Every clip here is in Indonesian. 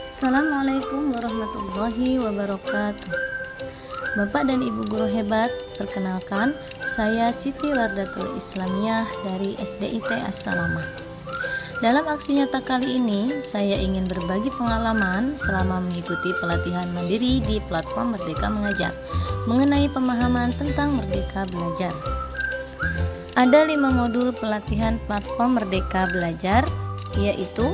Assalamualaikum warahmatullahi wabarakatuh. Bapak dan Ibu guru hebat, perkenalkan, saya Siti Wardatul Islamiyah dari SDIT As-Salamah. Dalam aksi nyata kali ini, saya ingin berbagi pengalaman selama mengikuti pelatihan mandiri di platform Merdeka Mengajar mengenai pemahaman tentang Merdeka Belajar. Ada 5 modul pelatihan platform Merdeka Belajar, yaitu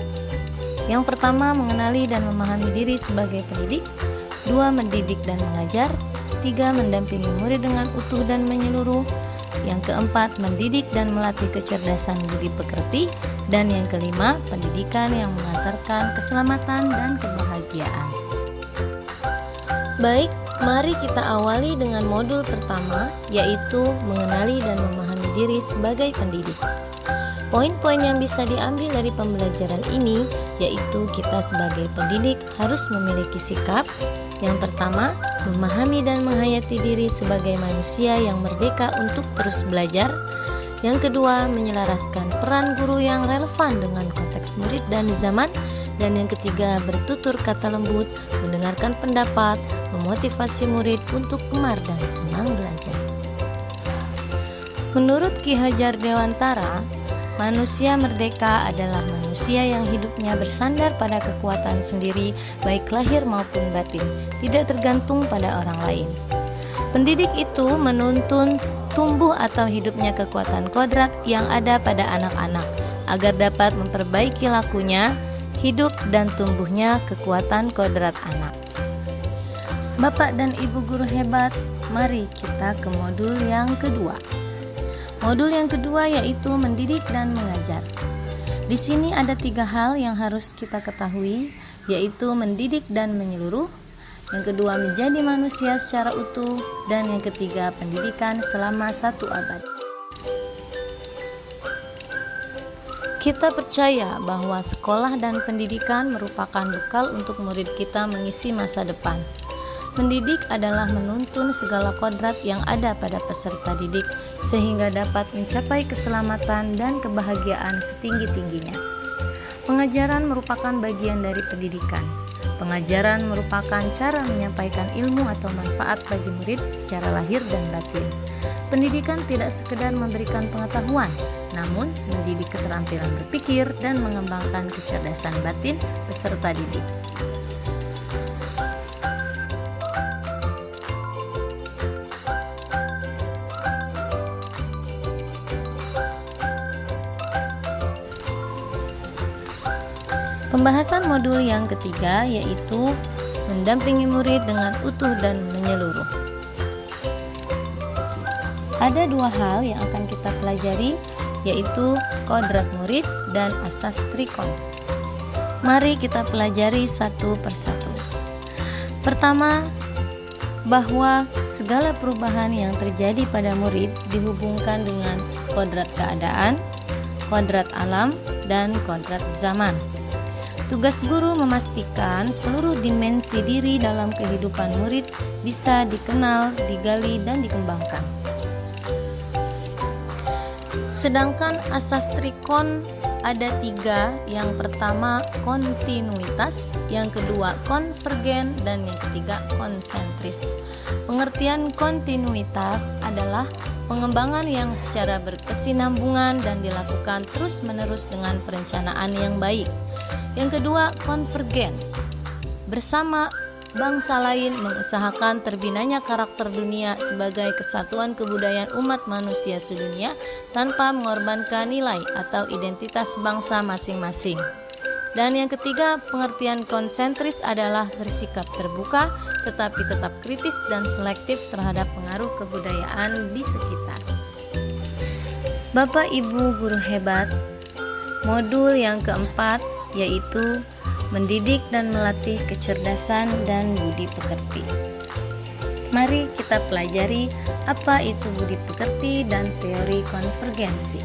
yang pertama, mengenali dan memahami diri sebagai pendidik. 2. Mendidik dan mengajar. 3. Mendampingi murid dengan utuh dan menyeluruh. Yang keempat, mendidik dan melatih kecerdasan budi pekerti. Dan yang kelima, pendidikan yang mengantarkan keselamatan dan kebahagiaan. Baik, mari kita awali dengan modul pertama, yaitu mengenali dan memahami diri sebagai pendidik. Poin-poin yang bisa diambil dari pembelajaran ini yaitu kita sebagai pendidik harus memiliki sikap. Yang pertama, memahami dan menghayati diri sebagai manusia yang merdeka untuk terus belajar. Yang kedua, menyelaraskan peran guru yang relevan dengan konteks murid dan zaman. Dan yang ketiga, bertutur kata lembut, mendengarkan pendapat, memotivasi murid untuk gemar dan senang belajar. Menurut Ki Hajar Dewantara, manusia merdeka adalah manusia yang hidupnya bersandar pada kekuatan sendiri, baik lahir maupun batin, tidak tergantung pada orang lain. Pendidik itu menuntun tumbuh atau hidupnya kekuatan kodrat yang ada pada anak-anak, agar dapat memperbaiki lakunya, hidup dan tumbuhnya kekuatan kodrat anak. Bapak dan Ibu guru hebat, mari kita ke modul yang kedua. Modul yang kedua yaitu mendidik dan mengajar. Di sini ada 3 hal yang harus kita ketahui, yaitu mendidik dan menyeluruh. Yang kedua, menjadi manusia secara utuh. Dan yang ketiga, pendidikan selama 1 abad. Kita percaya bahwa sekolah dan pendidikan merupakan bekal untuk murid kita mengisi masa depan. Mendidik adalah menuntun segala kodrat yang ada pada peserta didik sehingga dapat mencapai keselamatan dan kebahagiaan setinggi-tingginya. Pengajaran merupakan bagian dari pendidikan. Pengajaran merupakan cara menyampaikan ilmu atau manfaat bagi murid secara lahir dan batin. Pendidikan tidak sekedar memberikan pengetahuan, namun mendidik keterampilan berpikir dan mengembangkan kecerdasan batin peserta didik. Pembahasan modul yang ketiga yaitu mendampingi murid dengan utuh dan menyeluruh. Ada 2 hal yang akan kita pelajari, yaitu kodrat murid dan asas trikon. Mari kita pelajari satu persatu. Pertama, bahwa segala perubahan yang terjadi pada murid dihubungkan dengan kodrat keadaan, kodrat alam, dan kodrat zaman. Tugas guru memastikan seluruh dimensi diri dalam kehidupan murid bisa dikenal, digali, dan dikembangkan. Sedangkan asas trikon ada 3, yang pertama kontinuitas, yang kedua konvergen, dan yang ketiga konsentris. Pengertian kontinuitas adalah pengembangan yang secara berkesinambungan dan dilakukan terus-menerus dengan perencanaan yang baik. Yang kedua, konvergen. Bersama bangsa lain mengusahakan terbinanya karakter dunia sebagai kesatuan kebudayaan umat manusia sedunia tanpa mengorbankan nilai atau identitas bangsa masing-masing. Dan yang ketiga, pengertian konsentris adalah bersikap terbuka tetapi tetap kritis dan selektif terhadap pengaruh kebudayaan di sekitar. Bapak Ibu guru hebat, modul yang keempat yaitu mendidik dan melatih kecerdasan dan budi pekerti. Mari kita pelajari apa itu budi pekerti dan teori konvergensi.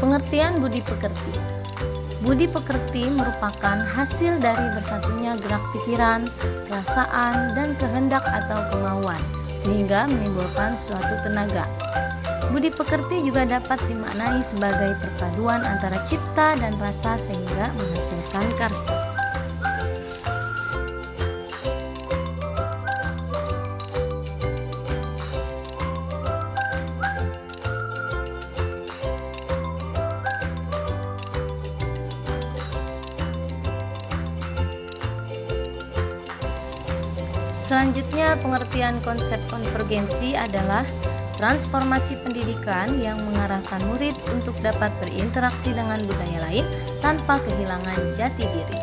Pengertian budi pekerti. Budi pekerti merupakan hasil dari bersatunya gerak pikiran, perasaan, dan kehendak atau kemauan, sehingga menimbulkan suatu tenaga. Budi pekerti juga dapat dimaknai sebagai perpaduan antara cipta dan rasa sehingga menghasilkan karsa. Selanjutnya, pengertian konsep konvergensi adalah transformasi pendidikan yang mengarahkan murid untuk dapat berinteraksi dengan budaya lain tanpa kehilangan jati diri.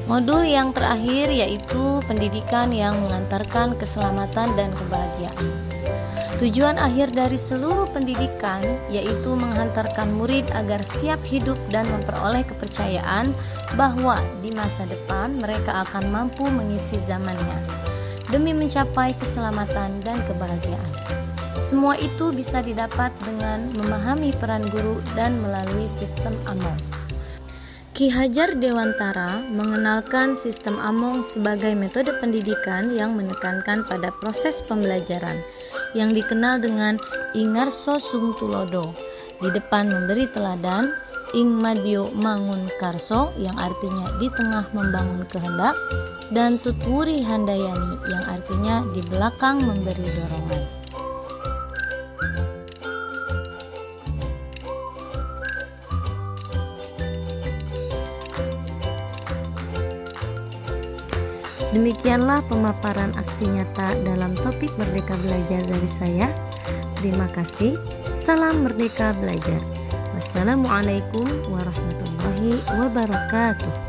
Modul yang terakhir yaitu pendidikan yang mengantarkan keselamatan dan kebahagiaan. Tujuan akhir dari seluruh pendidikan yaitu menghantarkan murid agar siap hidup dan memperoleh kepercayaan bahwa di masa depan mereka akan mampu mengisi zamannya demi mencapai keselamatan dan kebahagiaan. Semua itu bisa didapat dengan memahami peran guru dan melalui sistem Among. Ki Hajar Dewantara mengenalkan sistem Among sebagai metode pendidikan yang menekankan pada proses pembelajaran yang dikenal dengan Ingarso Sung Tulodo. Di depan memberi teladan, Ing Madyo Mangun Karso yang artinya di tengah membangun kehendak, dan Tutwuri Handayani yang artinya di belakang memberi dorongan. Demikianlah pemaparan aksi nyata dalam topik Merdeka Belajar dari saya. Terima kasih. Salam Merdeka Belajar. Wassalamualaikum warahmatullahi wabarakatuh.